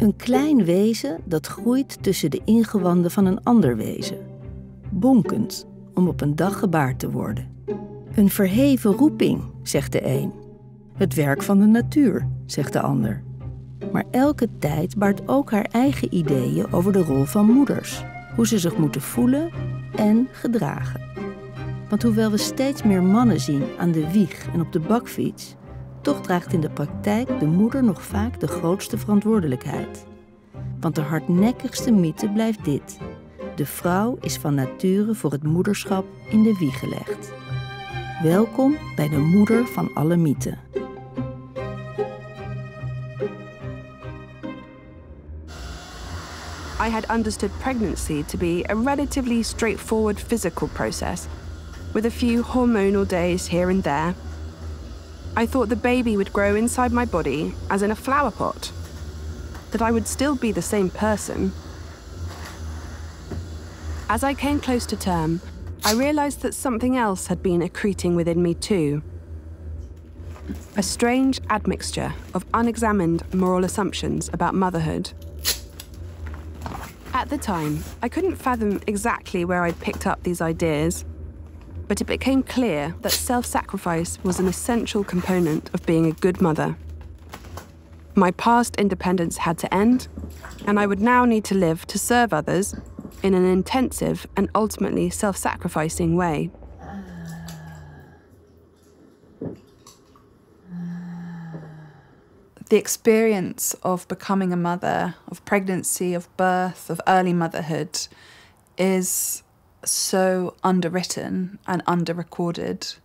Een klein wezen dat groeit tussen de ingewanden van een ander wezen. Bonkend, om op een dag gebaard te worden. Een verheven roeping, zegt de een. Het werk van de natuur, zegt de ander. Maar elke tijd baart ook haar eigen ideeën over de rol van moeders. Hoe ze zich moeten voelen en gedragen. Want hoewel we steeds meer mannen zien aan de wieg en op de bakfiets, toch draagt in de praktijk de moeder nog vaak de grootste verantwoordelijkheid. Want de hardnekkigste mythe blijft dit. De vrouw is van nature voor het moederschap in de wieg gelegd. Welkom bij de moeder van alle mythen. I had understood pregnancy to be a relatively straightforward physical process, with a few hormonal days here and there. I thought the baby would grow inside my body as in a flower pot, that I would still be the same person. As I came close to term, I realized that something else had been accreting within me too. A strange admixture of unexamined moral assumptions about motherhood. At the time, I couldn't fathom exactly where I'd picked up these ideas, but it became clear that self-sacrifice was an essential component of being a good mother. My past independence had to end, and I would now need to live to serve others in an intensive and ultimately self-sacrificing way. The experience of becoming a mother, of pregnancy, of birth, of early motherhood is so underwritten and underrecorded.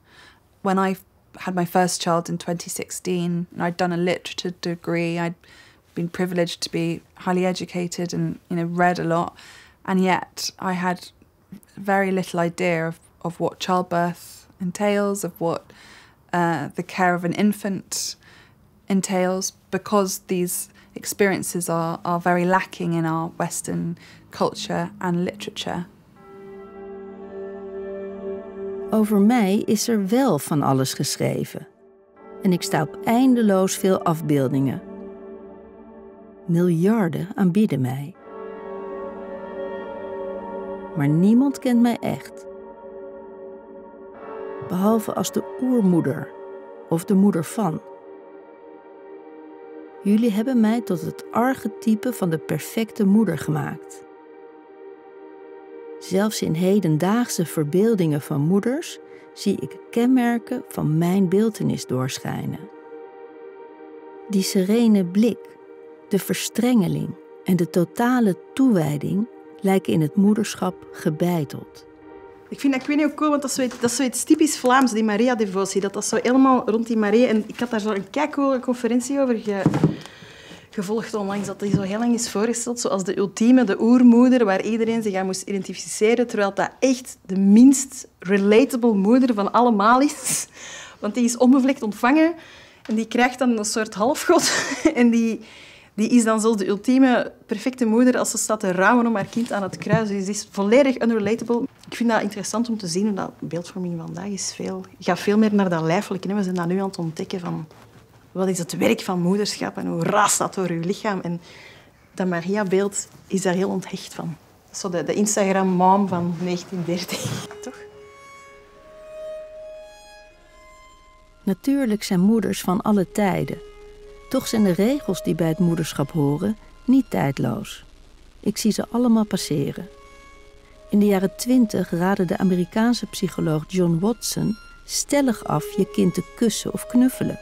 When I had my first child in 2016, and I'd done a literature degree, I'd been privileged to be highly educated and read a lot, and yet I had very little idea of what childbirth entails, of what the care of an infant entails, because these experiences are very lacking in our Western culture and literature. Over mij is er wel van alles geschreven. En ik sta op eindeloos veel afbeeldingen. Miljarden aanbieden mij. Maar niemand kent mij echt. Behalve als de oermoeder of de moeder van. Jullie hebben mij tot het archetype van de perfecte moeder gemaakt. Zelfs in hedendaagse verbeeldingen van moeders zie ik kenmerken van mijn beeltenis doorschijnen. Die serene blik, de verstrengeling en de totale toewijding lijken in het moederschap gebeiteld. Ik weet niet hoe cool, want dat is zoiets typisch Vlaams, die Maria-devotie. Dat zo helemaal rond die Maria... En ik had daar zo een keicoole conferentie over gevolgd onlangs, dat die zo heel lang is voorgesteld, zoals de ultieme, de oermoeder, waar iedereen zich aan moest identificeren, terwijl dat echt de minst relatable moeder van allemaal is. Want die is onbevlekt ontvangen en die krijgt dan een soort halfgod. En die is dan zo de ultieme perfecte moeder als ze staat te rouwen om haar kind aan het kruis. Dus die is volledig unrelatable. Ik vind dat interessant om te zien hoe dat beeldvorming vandaag is. Je gaat veel meer naar dat lijfelijke. We zijn dat nu aan het ontdekken van wat is het werk van moederschap en hoe raast dat door je lichaam. En dat Maria-beeld is daar heel onthecht van. Zo de Instagram-mom van 1930. Toch? Natuurlijk zijn moeders van alle tijden. Toch zijn de regels die bij het moederschap horen niet tijdloos. Ik zie ze allemaal passeren. In de jaren 20 raadde de Amerikaanse psycholoog John Watson stellig af je kind te kussen of knuffelen.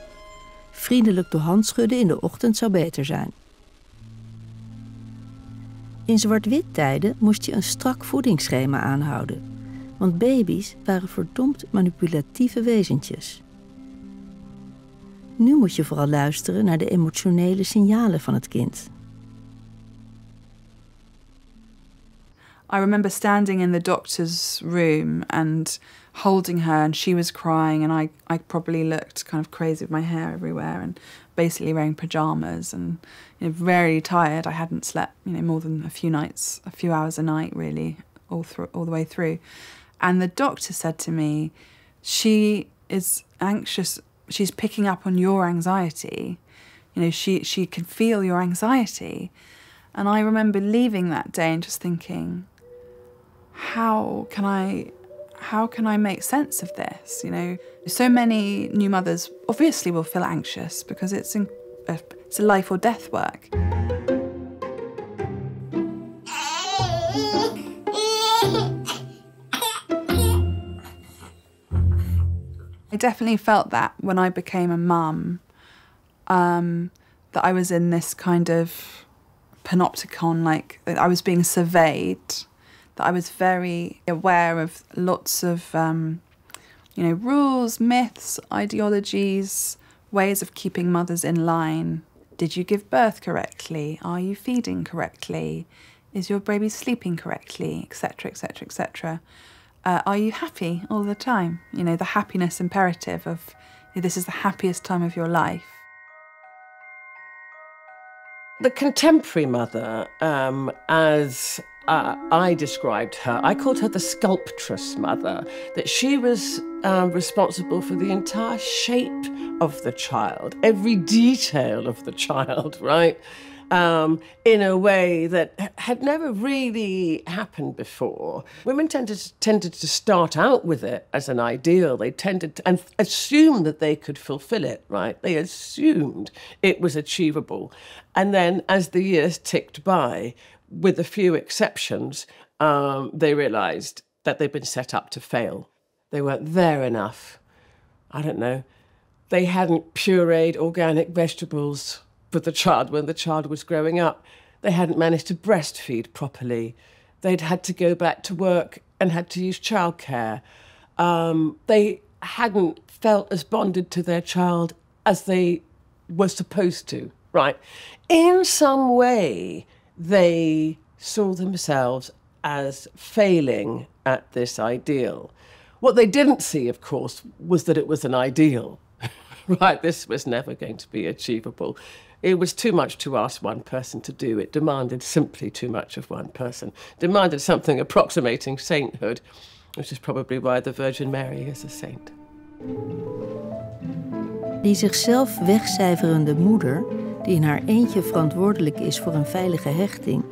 Vriendelijk de hand schudden in de ochtend zou beter zijn. In zwart-wit tijden moest je een strak voedingsschema aanhouden, want baby's waren verdomd manipulatieve wezentjes. Nu moet je vooral luisteren naar de emotionele signalen van het kind. I remember standing in the doctor's room and holding her, and she was crying, and I probably looked kind of crazy with my hair everywhere and basically wearing pajamas and very tired. I hadn't slept more than a few hours a night really, all the way through. And the doctor said to me, she is anxious, she's picking up on your anxiety. You know, she can feel your anxiety. And I remember leaving that day and just thinking, how can I make sense of this? You know, so many new mothers obviously will feel anxious because it's a life or death work. I definitely felt that when I became a mum, that I was in this kind of panopticon, like that I was being surveyed, that I was very aware of lots of, rules, myths, ideologies, ways of keeping mothers in line. Did you give birth correctly? Are you feeding correctly? Is your baby sleeping correctly? Etc., etc., etc. Are you happy all the time? You know, the happiness imperative of this is the happiest time of your life. The contemporary mother, as I described her, I called her the sculptress mother, that she was responsible for the entire shape of the child, every detail of the child, right? In a way that had never really happened before. Women tended to start out with it as an ideal. They tended to and assume that they could fulfill it, right? They assumed it was achievable. And then as the years ticked by, with a few exceptions, they realised that they'd been set up to fail. They weren't there enough. I don't know. They hadn't pureed organic vegetables for the child when the child was growing up. They hadn't managed to breastfeed properly. They'd had to go back to work and had to use childcare. They hadn't felt as bonded to their child as they were supposed to, right? In some way, they saw themselves as failing at this ideal. What they didn't see, of course, was that it was an ideal, right? This was never going to be achievable. It was too much to ask one person to do. It demanded simply too much of one person. It demanded something approximating sainthood, which is probably why the Virgin Mary is a saint. Die zichzelf wegcijferende moeder, die in haar eentje verantwoordelijk is voor een veilige hechting,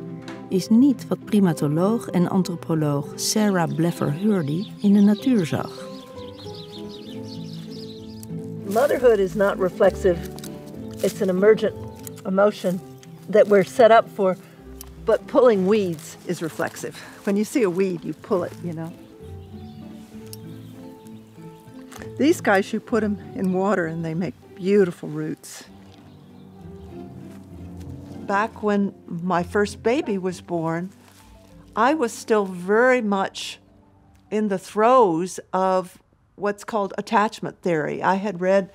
is niet wat primatoloog en antropoloog Sarah Bleffer-Hrdy in de natuur zag. Motherhood is not reflexive. It's an emergent emotion that we're set up for. But pulling weeds is reflexive. When you see a weed, you pull it, you know. These guys, you put them in water and they make beautiful roots. Back when my first baby was born, I was still very much in the throes of what's called attachment theory. I had read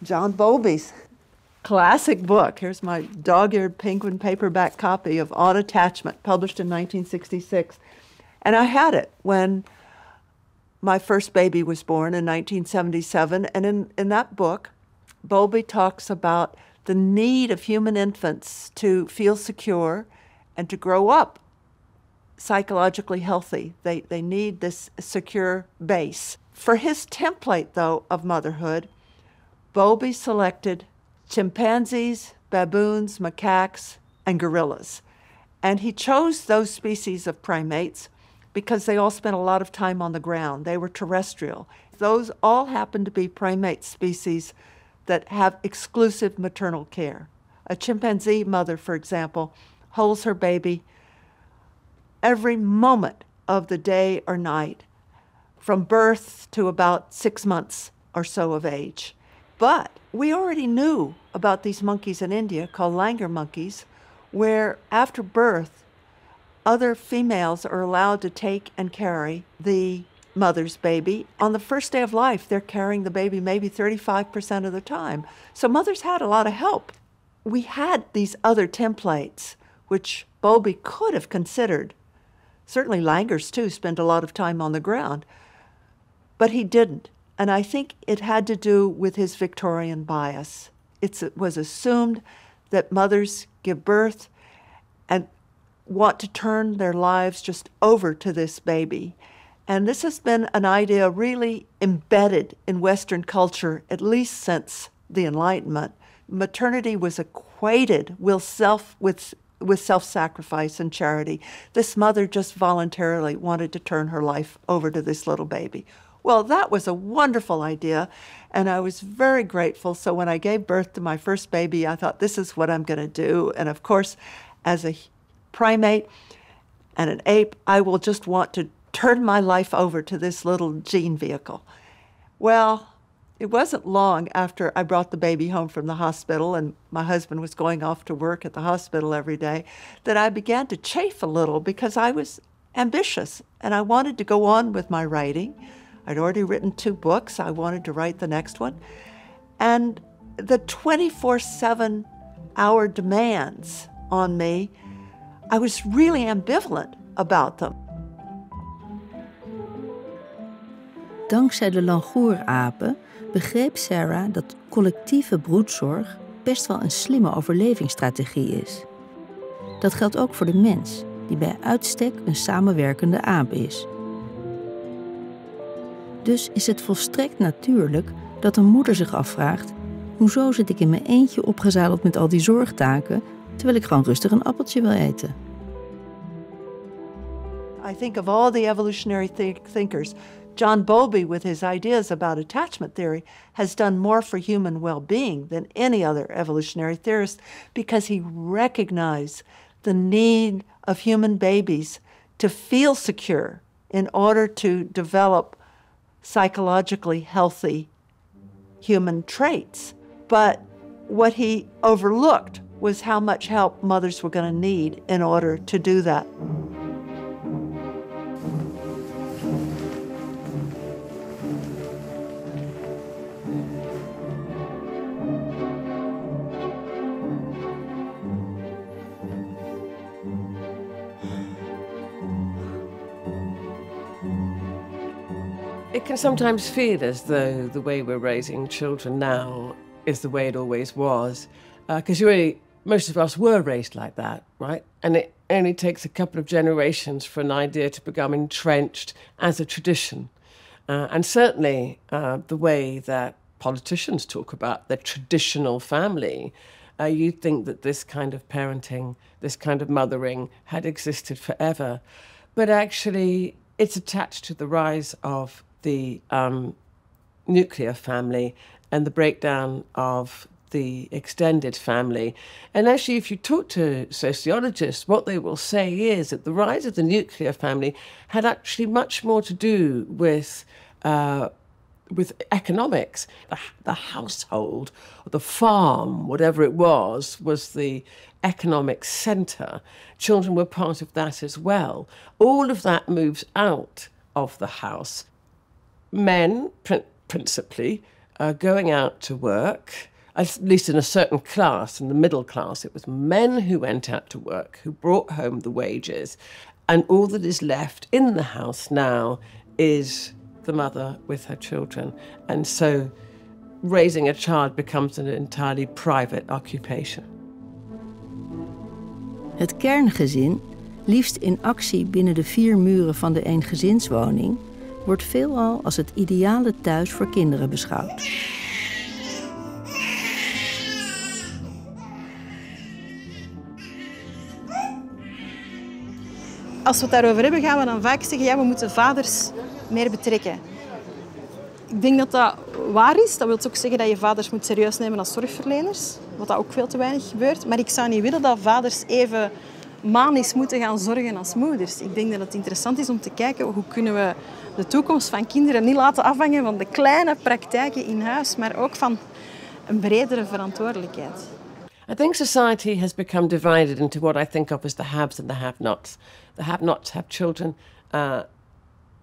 John Bowlby's classic book. Here's my dog-eared penguin paperback copy of On Attachment, published in 1966. And I had it when my first baby was born in 1977. And in that book, Bowlby talks about the need of human infants to feel secure and to grow up psychologically healthy. They need this secure base. For his template, though, of motherhood, Bowlby selected chimpanzees, baboons, macaques, and gorillas. And he chose those species of primates because they all spent a lot of time on the ground. They were terrestrial. Those all happen to be primate species that have exclusive maternal care. A chimpanzee mother, for example, holds her baby every moment of the day or night, from birth to about 6 months or so of age. But we already knew about these monkeys in India called langur monkeys, where after birth, other females are allowed to take and carry the mother's baby. On the first day of life, they're carrying the baby maybe 35% of the time. So mothers had a lot of help. We had these other templates, which Bowlby could have considered. Certainly langurs, too, spend a lot of time on the ground. But he didn't. And I think it had to do with his Victorian bias. It was assumed that mothers give birth and want to turn their lives just over to this baby. And this has been an idea really embedded in Western culture, at least since the Enlightenment. maternity was equated with self-sacrifice and charity. This mother just voluntarily wanted to turn her life over to this little baby. Well, that was a wonderful idea, and I was very grateful. So when I gave birth to my first baby, I thought, this is what I'm going to do. And of course, as a primate and an ape, I will just want to turn my life over to this little gene vehicle. Well, it wasn't long after I brought the baby home from the hospital and my husband was going off to work at the hospital every day that I began to chafe a little because I was ambitious and I wanted to go on with my writing. I'd already written 2 books. I wanted to write the next one. And the 24/7 hour demands on me, I was really ambivalent about them. Dankzij de langoerapen begreep Sarah dat collectieve broedzorg best wel een slimme overlevingsstrategie is. Dat geldt ook voor de mens, die bij uitstek een samenwerkende aap is. Dus is het volstrekt natuurlijk dat een moeder zich afvraagt: hoezo zit ik in mijn eentje opgezadeld met al die zorgtaken, terwijl ik gewoon rustig een appeltje wil eten? I think of all the evolutionary thinkers, John Bowlby, with his ideas about attachment theory, has done more for human well-being than any other evolutionary theorist because he recognized the need of human babies to feel secure in order to develop psychologically healthy human traits. But what he overlooked was how much help mothers were going to need in order to do that. It can sometimes feel as though the way we're raising children now is the way it always was. Because most of us were raised like that, right? And it only takes a couple of generations for an idea to become entrenched as a tradition. And certainly the way that politicians talk about the traditional family, you'd think that this kind of parenting, this kind of mothering had existed forever. But actually, it's attached to the rise of the nuclear family and the breakdown of the extended family. And actually, if you talk to sociologists, what they will say is that the rise of the nuclear family had actually much more to do with economics. The household, or the farm, whatever it was the economic centre. Children were part of that as well. All of that moves out of the house. Men, principally, going out to work, at least in a certain class, in the middle class. It was men who went out to work, who brought home the wages, and all that is left in the house now is the mother with her children. And so raising a child becomes an entirely private occupation. Het kerngezin, liefst in actie binnen de 4 muren van de eengezinswoning, wordt veelal als het ideale thuis voor kinderen beschouwd. Als we het daarover hebben, gaan we dan vaak zeggen, ja, we moeten vaders meer betrekken. Ik denk dat dat waar is. Dat wil ook zeggen dat je vaders moet serieus nemen als zorgverleners. Wat dat ook veel te weinig gebeurt. Maar ik zou niet willen dat vaders even manisch moeten gaan zorgen als moeders. Ik denk dat het interessant is om te kijken hoe kunnen we de toekomst van kinderen niet laten afhangen van de kleine praktijken in huis, maar ook van een bredere verantwoordelijkheid. I think society has become divided into what I think of as the haves and the have-nots. The have-nots have children.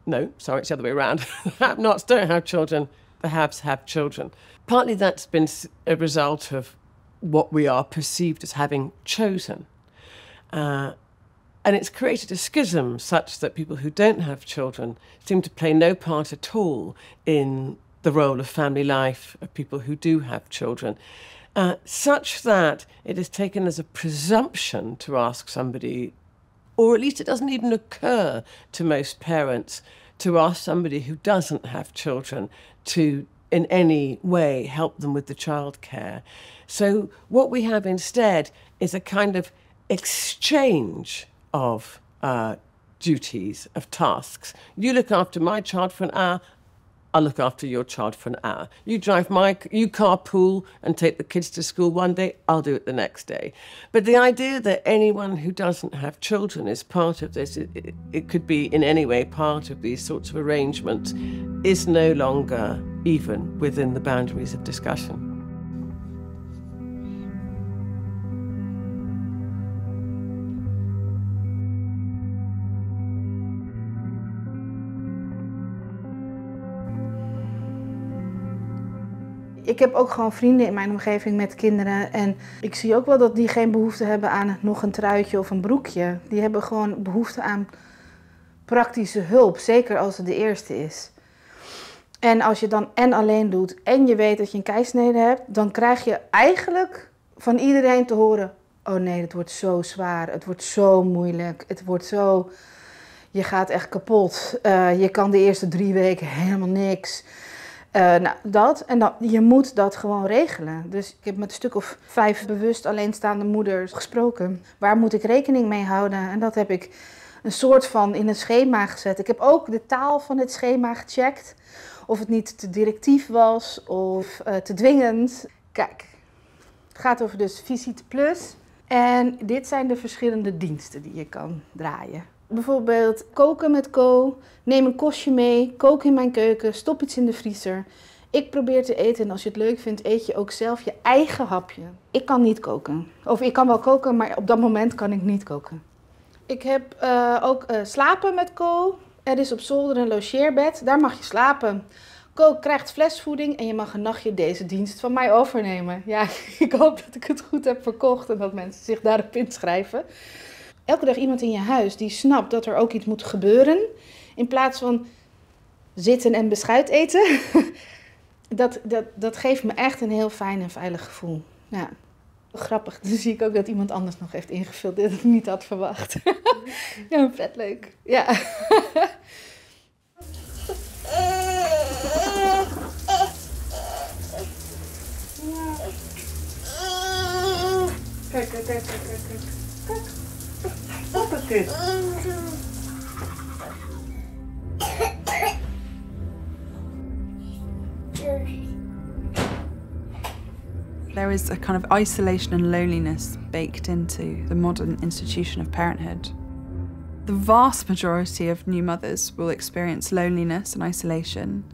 No, sorry, it's the other way around. The have-nots don't have children. The haves have children. Partly that's been a result of what we are perceived as having chosen. And it's created a schism such that people who don't have children seem to play no part at all in the role of family life of people who do have children. Such that it is taken as a presumption to ask somebody, or at least it doesn't even occur to most parents, to ask somebody who doesn't have children to in any way help them with the childcare. So what we have instead is a kind of exchange of duties, of tasks. You look after my child for an hour, I'll look after your child for an hour. You carpool and take the kids to school one day, I'll do it the next day. But the idea that anyone who doesn't have children is part of this, it could be in any way part of these sorts of arrangements, is no longer even within the boundaries of discussion. Ik heb ook gewoon vrienden in mijn omgeving met kinderen. En ik zie ook wel dat die geen behoefte hebben aan nog een truitje of een broekje. Die hebben gewoon behoefte aan praktische hulp. Zeker als het de eerste is. En als je dan en alleen doet en je weet dat je een keisnede hebt, dan krijg je eigenlijk van iedereen te horen: oh nee, het wordt zo zwaar, het wordt zo moeilijk, het wordt zo... Je gaat echt kapot. Je kan de eerste 3 weken helemaal niks. Nou, dat. En dan, je moet dat gewoon regelen. Dus ik heb met een stuk of 5 bewust alleenstaande moeders gesproken. Waar moet ik rekening mee houden? En dat heb ik een soort van in een schema gezet. Ik heb ook de taal van het schema gecheckt. Of het niet te directief was of te dwingend. Kijk, het gaat over dus Visite Plus. En dit zijn de verschillende diensten die je kan draaien. Bijvoorbeeld koken met Co, neem een kostje mee, kook in mijn keuken, stop iets in de vriezer. Ik probeer te eten en als je het leuk vindt, eet je ook zelf je eigen hapje. Ik kan niet koken. Of ik kan wel koken, maar op dat moment kan ik niet koken. Ik heb ook slapen met Co. Er is op zolder een logeerbed, daar mag je slapen. Co krijgt flesvoeding en je mag een nachtje deze dienst van mij overnemen. Ja, ik hoop dat ik het goed heb verkocht en dat mensen zich daarop inschrijven. Elke dag iemand in je huis die snapt dat er ook iets moet gebeuren. In plaats van zitten en beschuit eten. Dat geeft me echt een heel fijn en veilig gevoel. Ja. Grappig, dan zie ik ook dat iemand anders nog heeft ingevuld dit ik niet had verwacht. Ja, vet leuk. Ja. Kijk. Hoppakee. There is a kind of isolation and loneliness baked into the modern institution of parenthood. The vast majority of new mothers will experience loneliness and isolation,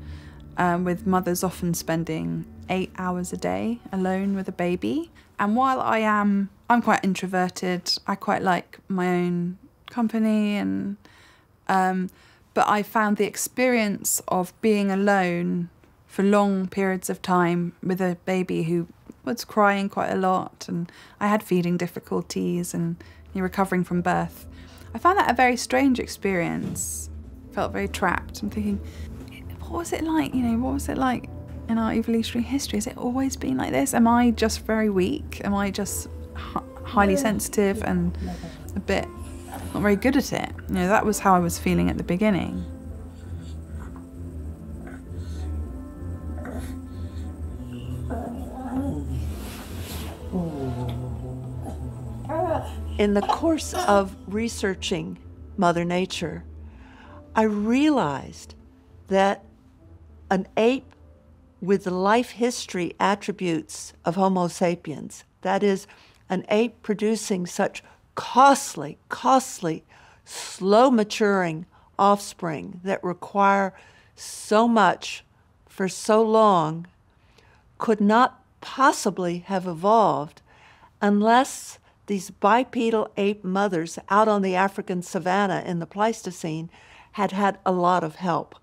with mothers often spending 8 hours a day alone with a baby. And while I'm quite introverted, I quite like my own company, and but I found the experience of being alone for long periods of time with a baby who was crying quite a lot, and I had feeding difficulties and recovering from birth. I found that a very strange experience. Felt very trapped. I'm thinking, what was it like? What was it like in our evolutionary history? Has it always been like this? Am I just very weak? Am I just highly sensitive and a bit not very good at it? That was how I was feeling at the beginning. In the course of researching Mother Nature, I realized that an ape with the life history attributes of Homo sapiens, that is, an ape producing such costly, slow maturing offspring that require so much for so long, could not possibly have evolved unless these bipedal ape mothers out on the African savanna in the Pleistocene had had a lot of help.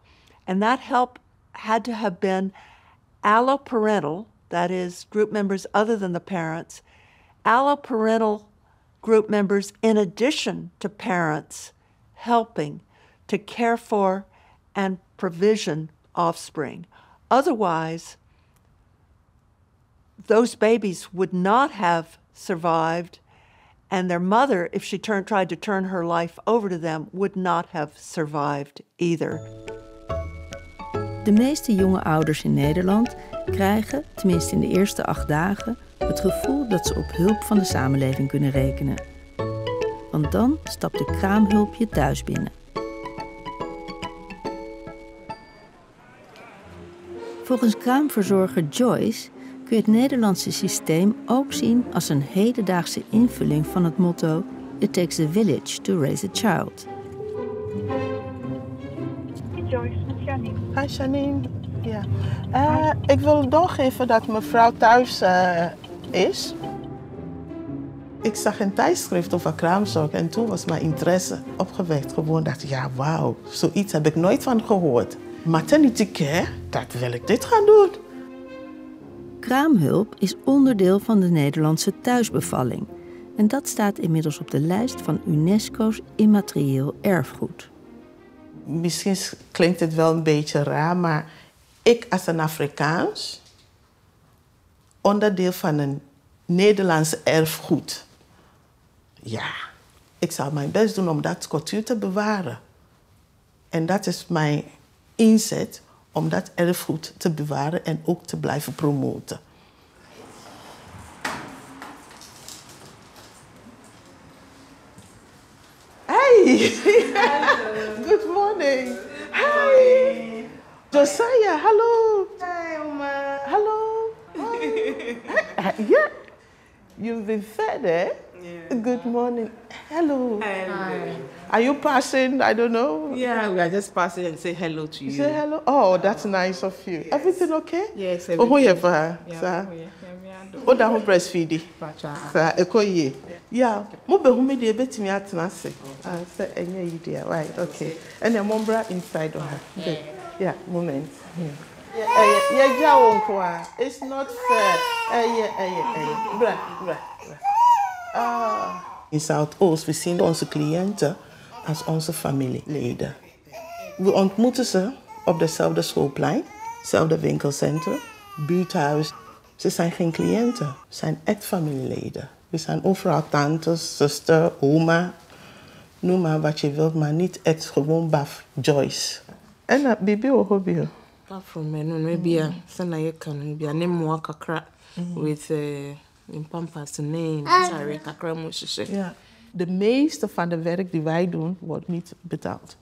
And that help had to have been alloparental, that is, group members other than the parents, alloparental group members in addition to parents helping to care for and provision offspring. Otherwise, those babies would not have survived, and their mother, if she tried to turn her life over to them, would not have survived either. De meeste jonge ouders in Nederland krijgen, tenminste in de eerste 8 dagen, het gevoel dat ze op hulp van de samenleving kunnen rekenen. Want dan stapt de kraamhulp je thuis binnen. Volgens kraamverzorger Joyce kun je het Nederlandse systeem ook zien als een hedendaagse invulling van het motto It takes a village to raise a child. Joyce, met Janine. Hi Janine. Ja. Ik wil doorgeven dat mevrouw thuis is. Ik zag een tijdschrift over kraamzorg en toen was mijn interesse opgewekt. Gewoon dacht ik, ja wauw, zoiets heb ik nooit van gehoord. Maternity care, dat wil ik dit gaan doen. Kraamhulp is onderdeel van de Nederlandse thuisbevalling. En dat staat inmiddels op de lijst van UNESCO's immaterieel erfgoed. Misschien klinkt het wel een beetje raar, maar ik als een Afrikaans, onderdeel van een Nederlands erfgoed. Ja, ik zal mijn best doen om dat cultuur te bewaren. En dat is mijn inzet om dat erfgoed te bewaren en ook te blijven promoten. Hey! Good morning. Hi. Josiah, hallo. Hi, oma. Hallo. Oh. Yeah. You've been fed, eh? Yeah. Good morning. Hello. Hi. Are you passing? I don't know. Yeah, we are just passing and say hello to you. Say hello. Oh, that's nice of you. Yes. Everything okay? Yes, everything. Oh, yeah, for her. Yeah, oh, that whole breastfeeding. Sir, ekoye. Yeah, mo be hu me de betimi atena se. Say enye yi dia. Right, okay. And the mombra inside of her. Good. Yeah, moment. Yeah, it's not fair. In Zuidoost, we zien onze cliënten als onze familieleden. We ontmoeten ze op dezelfde schoolplein, hetzelfde winkelcentrum, buurthuis. Ze zijn geen cliënten, ze zijn echt familieleden. We zijn overal tantes, zuster, oma. Noem maar wat je wilt, maar niet echt gewoon baf Joyce. En bibi o hobby. From me, no, maybe sana ye kan maybe a name mo kakra with in pampas name sorry kakra mo sheshe. Ja, de meeste van de werk die wij doen wordt niet betaald.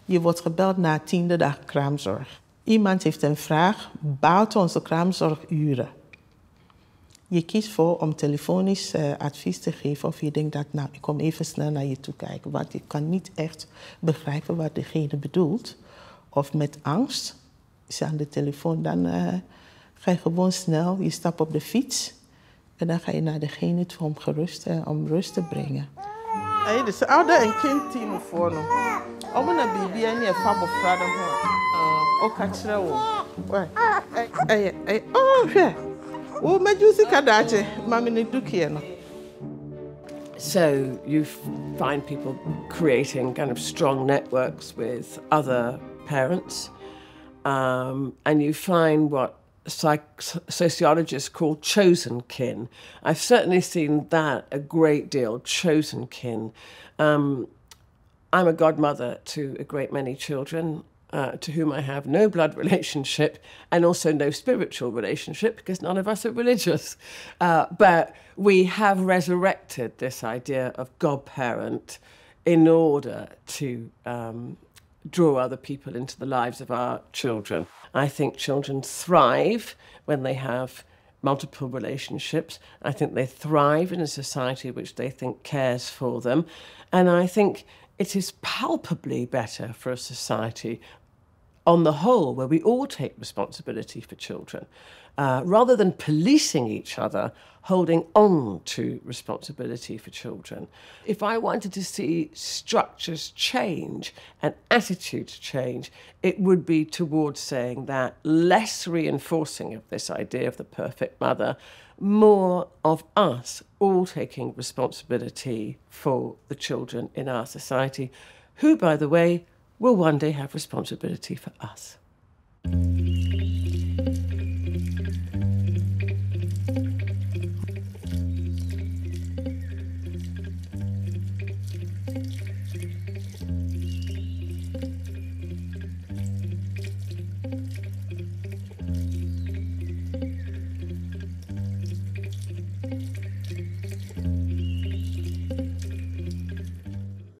Je wordt gebeld na 10e dag kraamzorg. Iemand heeft een vraag buiten onze kraamzorguren. Je kiest voor om telefonisch advies te geven of je denkt dat, nou, ik kom even snel naar je toe kijken. Want je kan niet echt begrijpen wat degene bedoelt. Of met angst is aan de telefoon, dan ga je gewoon snel, je stapt op de fiets. En dan ga je naar degene toe om rust te brengen. Hey, dus ouder en kind team voor nu. Om een baby en je fabo vragen hoor. Ook het schreeuwen. Oh, ja. Oh, met je kadaatje, mami niet doe je nog. So you find people creating kind of strong networks with other parents, and you find what sociologists call chosen kin. I've certainly seen that a great deal, chosen kin. I'm a godmother to a great many children, to whom I have no blood relationship and also no spiritual relationship because none of us are religious. But we have resurrected this idea of godparent in order to draw other people into the lives of our children. I think children thrive when they have multiple relationships. I think they thrive in a society which they think cares for them. And I think it is palpably better for a society on the whole where we all take responsibility for children, rather than policing each other, holding on to responsibility for children. If I wanted to see structures change and attitudes change, it would be towards saying that less reinforcing of this idea of the perfect mother, more of us all taking responsibility for the children in our society, who, by the way, will one day have responsibility for us.